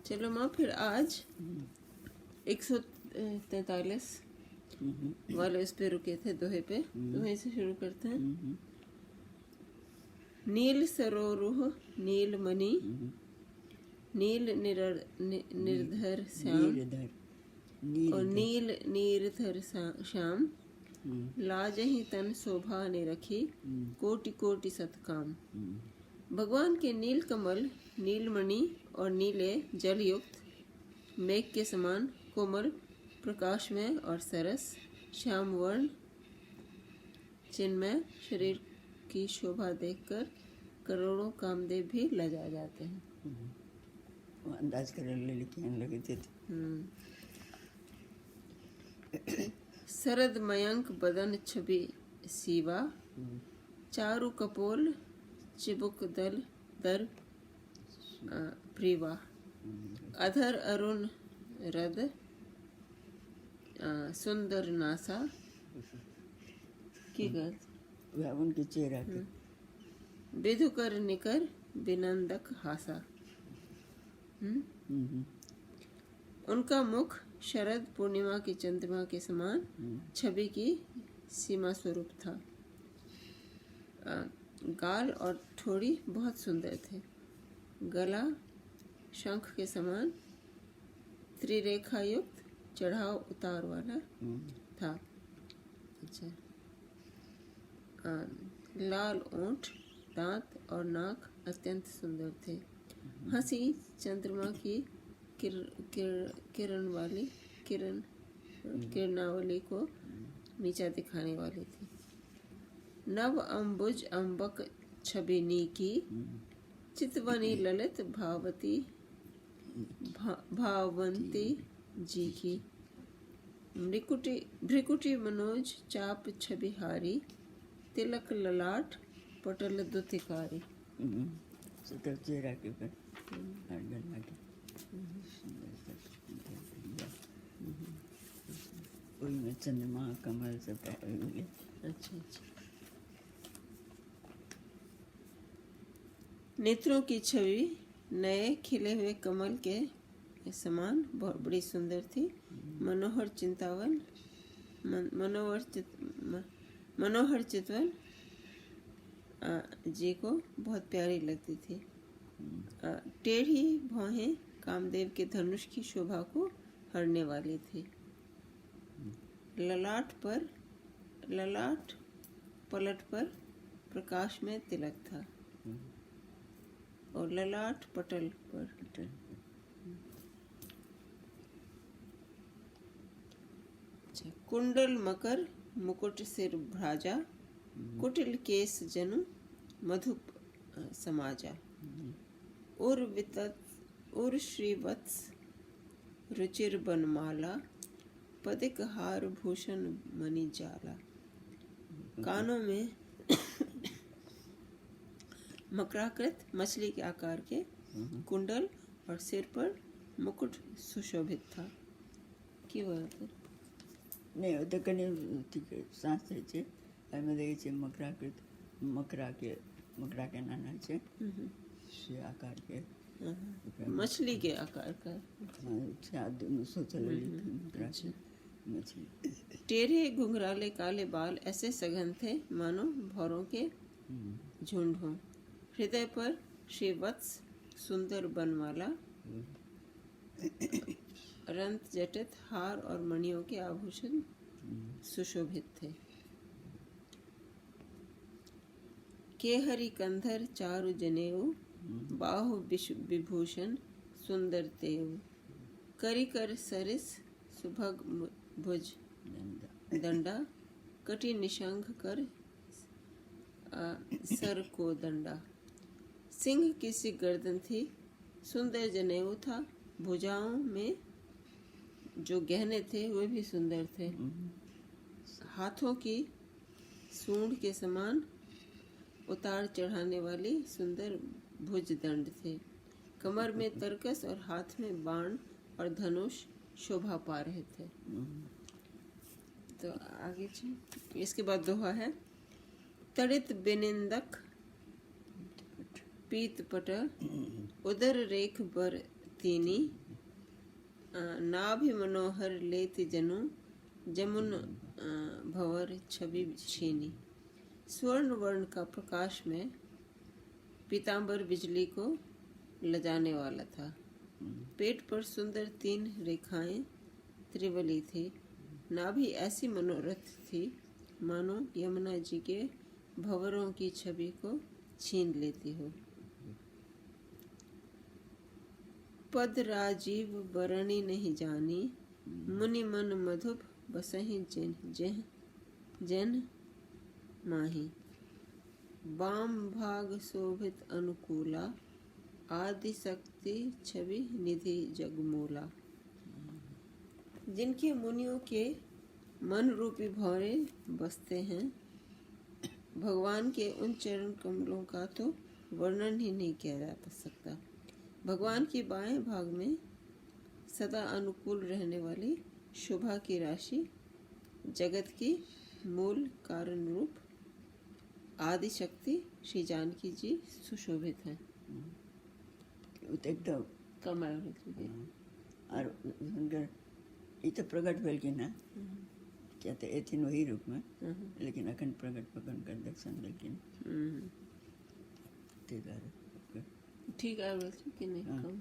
चलो माँ, फिर आज 143 वाले उस पे रुके थे, दोहे पे, तो वहीं से शुरू करते हैं। नील सरोरुह नील मणि, नील निर्धर श्याम, और नील नीरधर श्याम, लाजहि तन शोभा ने रखी, कोटि कोटि सतकाम। भगवान के नील कमल, नीलमणि और नीले जल युक्त मेघ के समान कोमल, प्रकाश में और सरस, श्याम वर्ण चिन्मय शरीर की शोभा देखकर करोड़ों कामदेव भी लजा जाते हैं। वो अंदाज कर लगे थे। शरद मयंक बदन छवि सीवा, चारु कपोल चिबुक दल दर प्रीवा, अधर अरुण रद सुंदर नासा की गत, वह उनके चेहरा के विधुकर निकर विनंदक हासा। उनका मुख शरद पूर्णिमा की चंद्रमा के समान छवि की सीमा स्वरूप था। गाल और ठोड़ी बहुत सुंदर थे। गला शंख के समान त्रिरेखा युक्त चढ़ाव उतार वाला था। अच्छा, लाल ओंठ, दांत और नाक अत्यंत सुंदर थे। हंसी चंद्रमा की किरणावली को नीचा दिखाने वाली थी। नव अम्बुज अम्बक छबिनी की, चितवनी ललित भावंती जी की, भ्रिकुटी मनोज चाप छबिहारी, तिलक ललाट पटल दुतिकारी। चेहरा के ऊपर में चंद्रमा कमल सब। अच्छा। नेत्रों की छवि नए खिले हुए कमल के समान बहुत बड़ी सुंदर थी। मनोहर चितवन जी को बहुत प्यारी लगती थी। टेढ़ी भौहें कामदेव के धनुष की शोभा को हरने वाली थी। ललाट पलट पर प्रकाश में तिलक था, और ललाट पटल पर कुंडल मकर मुकुट सिर भ्राजा, कुटिल केस जनु मधुप समाजा, उर श्रीवत्स रुचिर बनमाला, पदिक हार भूषण मणि जाला। कानों में मकराकृत मछली के आकार के कुंडल और सिर पर मुकुट सुशोभित था। की बात नहीं वो तो कने ठीक है। सांस है एमे देखे छे मकरा के नाना छे से आकार के मछली के आकार का। टेढ़े घुंघराले काले बाल ऐसे सघन थे मानो भौरों के झुंड हों। हृदय पर श्रीवत्स सुंदर बनमाला, रंत जटित हार और मणियों के आभूषण सुशोभित थे। केहरी कंधर चारु जनेऊ, बाहु विभूषण सुंदर तेऊ, करी कर सरिस सुभग भुज दंडा, कटी निशंग कर सर को दंडा। सिंह की सी गर्दन थी, सुंदर जनेऊ था। भुजाओं में जो गहने थे वे भी सुंदर थे। हाथों की सूंड के समान उतार चढ़ाने वाली सुंदर भुज दंड थे। कमर में तरकस और हाथ में बाण और धनुष शोभा पा रहे थे। तो आगे इसके बाद दोहा है। तड़ित बिनिंदक पीत पट, उदर रेख बर तीनी नाभि मनोहर लेति जनु जमुन भंवर छवि छीनी। स्वर्ण वर्ण का प्रकाश में पीतांबर बिजली को लजाने वाला था। पेट पर सुंदर 3 रेखाएं त्रिवली थी। नाभि ऐसी मनोरथ थी मानो यमुना जी के भंवरों की छवि को छीन लेती हो। पद राजीव बरणी नहीं जानी, मुनि मन मधुप बसहि जन माही। वाम भाग शोभित अनुकूला, आदि शक्ति छवि निधि जगमूला। जिनके मुनियों के मन रूपी भौरे बसते हैं, भगवान के उन चरण कमलों का तो वर्णन ही नहीं किया जा सकता। भगवान के बाएं भाग में सदा अनुकूल रहने वाली शोभा की राशि जगत की मूल कारण रूप आदि शक्ति श्री जानकी जी सुशोभित है। एकदम कमाल और सुनकर ये तो प्रकट भेल की ना क्या तो एथिन वही रूप में, लेकिन अखंड प्रकट भगवान का दर्शन लेकिन ठीक है कि नहीं कम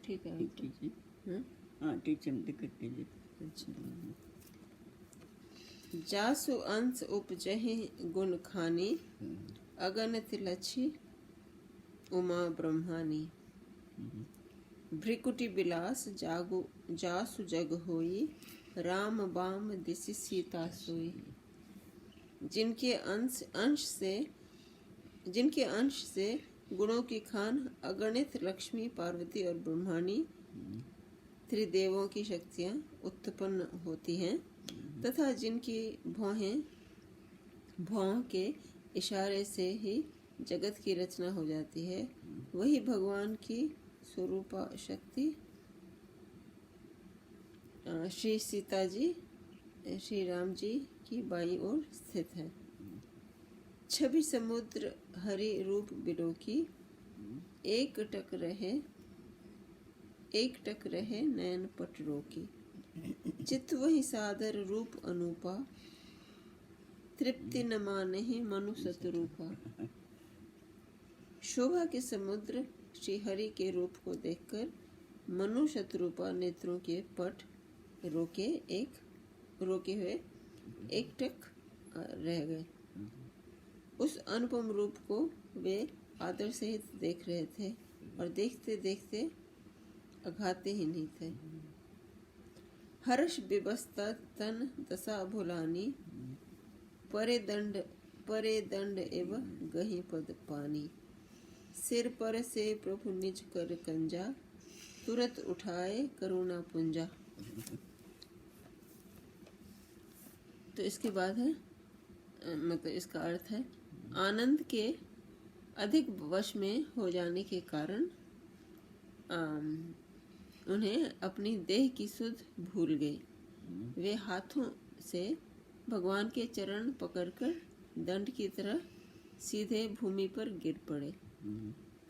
ठीक है हाँ ठीक है दिक्कत कीजिए। अच्छा। जासु अंश उपजहि गुण खानी, अगणित लक्षी उमा ब्रह्मानी। भ्रिकुटी विलास जासु जग होई, राम बाम दिसि सीता सोई। जिनके अंश से गुणों की खान अगणित लक्ष्मी, पार्वती और ब्रह्माणी त्रिदेवों की शक्तियां उत्पन्न होती हैं, तथा जिनकी भौं के इशारे से ही जगत की रचना हो जाती है, वही भगवान की स्वरूपा शक्ति श्री सीता जी श्री राम जी की बाईं ओर स्थित है। छवि समुद्र हरि रूप बिलोकी, एक टक रहे नयन पट रोकी। चित्त वही सादर रूप अनूपा, तृप्ति न मानहि मनु सतरूपा। शोभा के समुद्र श्री हरि के रूप को देखकर मनु शतरूपा नेत्रों के पट रोके हुए एक टक रह गए। उस अनुपम रूप को वे आदर सहित देख रहे थे और देखते देखते अघाते ही नहीं थे। हर्ष विवस्ता तन दशा भुलानी, परे दंड एवं गही पद पानी। सिर पर से प्रभु निज कर कंजा, तुरत उठाए करुणा पुंजा। तो इसके बाद है मतलब इसका अर्थ है, आनंद के अधिक वश में हो जाने के कारण उन्हें अपनी देह की सुध भूल गई। वे हाथों से भगवान के चरण पकड़कर दंड की तरह सीधे भूमि पर गिर पड़े।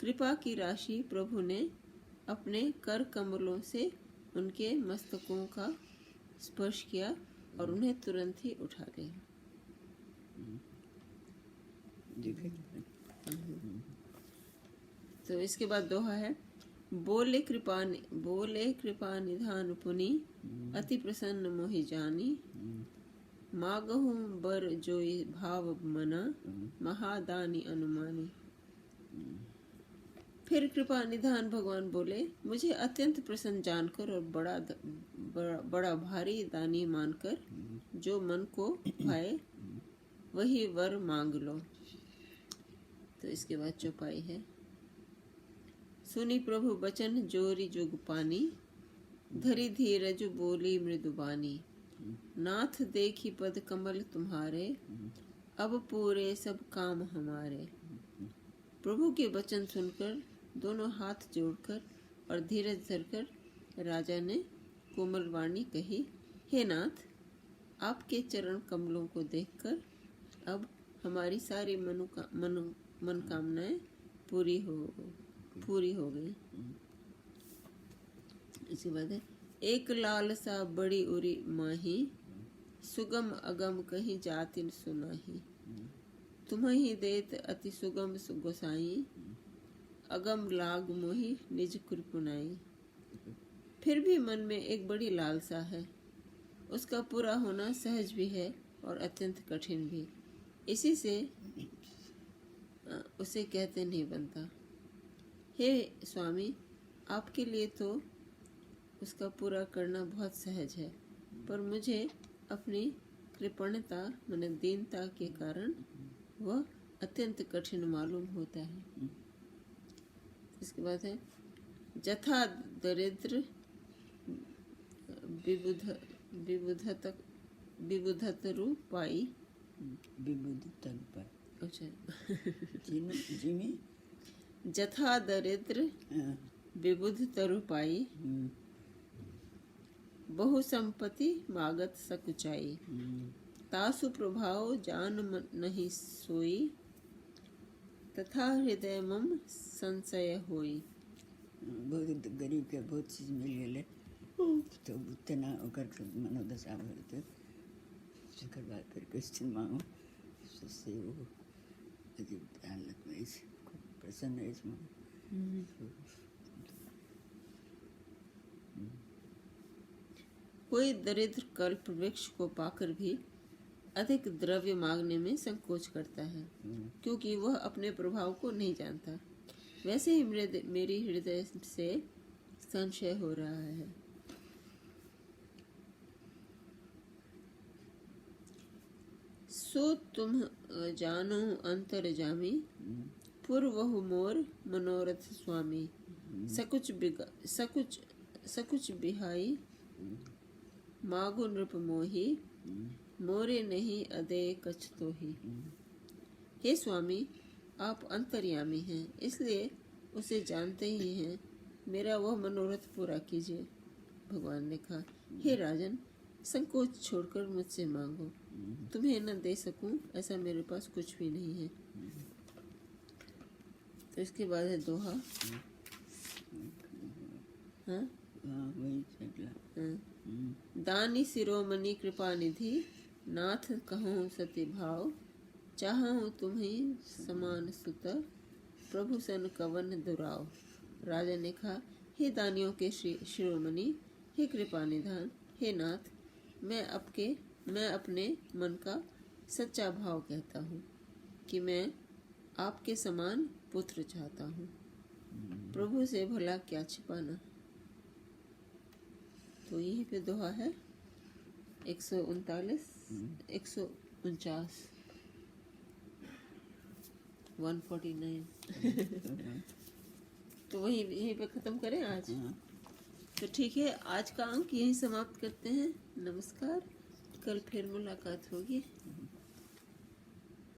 कृपा की राशि प्रभु ने अपने कर कमलों से उनके मस्तकों का स्पर्श किया और उन्हें तुरंत ही उठा लिया। तो इसके बाद दोहा है, बोले कृपा निधान पुनि, अति प्रसन्न मोहि जानी। मागहु बर जोई भाव मना, महादानी अनुमानी। फिर कृपा निधान भगवान बोले, मुझे अत्यंत प्रसन्न जानकर और बड़ा भारी दानी मानकर जो मन को भाए वही वर मांग लो। तो इसके बाद चौपाई है, सुनी प्रभु बचन जोरी जुग पानी, धरी धीरज बोली मृदुबानी। नाथ देखी पद कमल तुम्हारे, अब पूरे सब काम हमारे। प्रभु के वचन सुनकर दोनों हाथ जोड़कर और धीरज धरकर राजा ने कोमल वाणी कही, हे नाथ, आपके चरण कमलों को देखकर अब हमारी सारी मनोकामनाएं पूरी हो पूरी हो गई। इसके बाद है एक लालसा बड़ी उरी माही, सुगम अगम कहीं जातिन सुनाही। तुम्हि देत अति सुगम गोसाई, अगम लाग मोहि निज कृपुनाई। फिर भी मन में एक बड़ी लालसा है, उसका पूरा होना सहज भी है और अत्यंत कठिन भी। इसी से उसे कहते नहीं बनता। हे स्वामी, आपके लिए तो उसका पूरा करना बहुत सहज है, पर मुझे अपनी कृपणता माने दीनता के कारण वह अत्यंत कठिन मालूम होता है। इसके बाद है जथा दरिद्र विबुधतरु पाई। विबुधतरु पाई, अच्छा जिमी जथा दरिद्र विबुधतरु पाई, बहु संपत्ति मागत सकुचाई। तासु प्रभाव जान नहीं सोई, तथा हृदय मम संशय होई। बहुत गरीब के बहुत चीज मिल गए तो उतना ओकर मनोदशा भरते शुक्र बात करके स्थिर मांगो, उससे वो अजीब हालत में इस प्रसन्न है इसमें। कोई दरिद्र कल्प वृक्ष को पाकर भी अधिक द्रव्य मांगने में संकोच करता है, क्योंकि वह अपने प्रभाव को नहीं जानता। वैसे ही मेरी हृदय से संशय हो रहा है। सो तुम जानो अंतर जामी, पूर्वहु मोर मनोरथ स्वामी। सकुच बिहाई, मागु नृप मोही, मोरे नहीं अदे कछ तो ही। हे स्वामी, आप अंतर्यामी हैं, इसलिए उसे जानते ही हैं। मेरा वह मनोरथ पूरा कीजिए। भगवान ने कहा, हे राजन, संकोच छोड़कर मुझसे मांगो। तुम्हें न दे सकूं ऐसा मेरे पास कुछ भी नहीं है। तो इसके बाद है दोहा। हाँ? वही चला। दानी शिरोमणि कृपा निधि, नाथ कहूँ सत्य भाव। चाहूँ तुम्हें समान सुत, प्रभु सन कवन दुराव। राजा ने कहा, हे दानियों के शिरोमणि, हे कृपा निधान, हे नाथ, मैं अपने मन का सच्चा भाव कहता हूँ कि मैं आपके समान पुत्र चाहता हूँ। प्रभु से भला क्या छिपाना। तो यहीं पे दोहा है 139, 149, 149। तो वही यहीं पे खत्म करें आज। तो ठीक है, आज का अंक यहीं समाप्त करते हैं। नमस्कार, कल फिर मुलाकात होगी।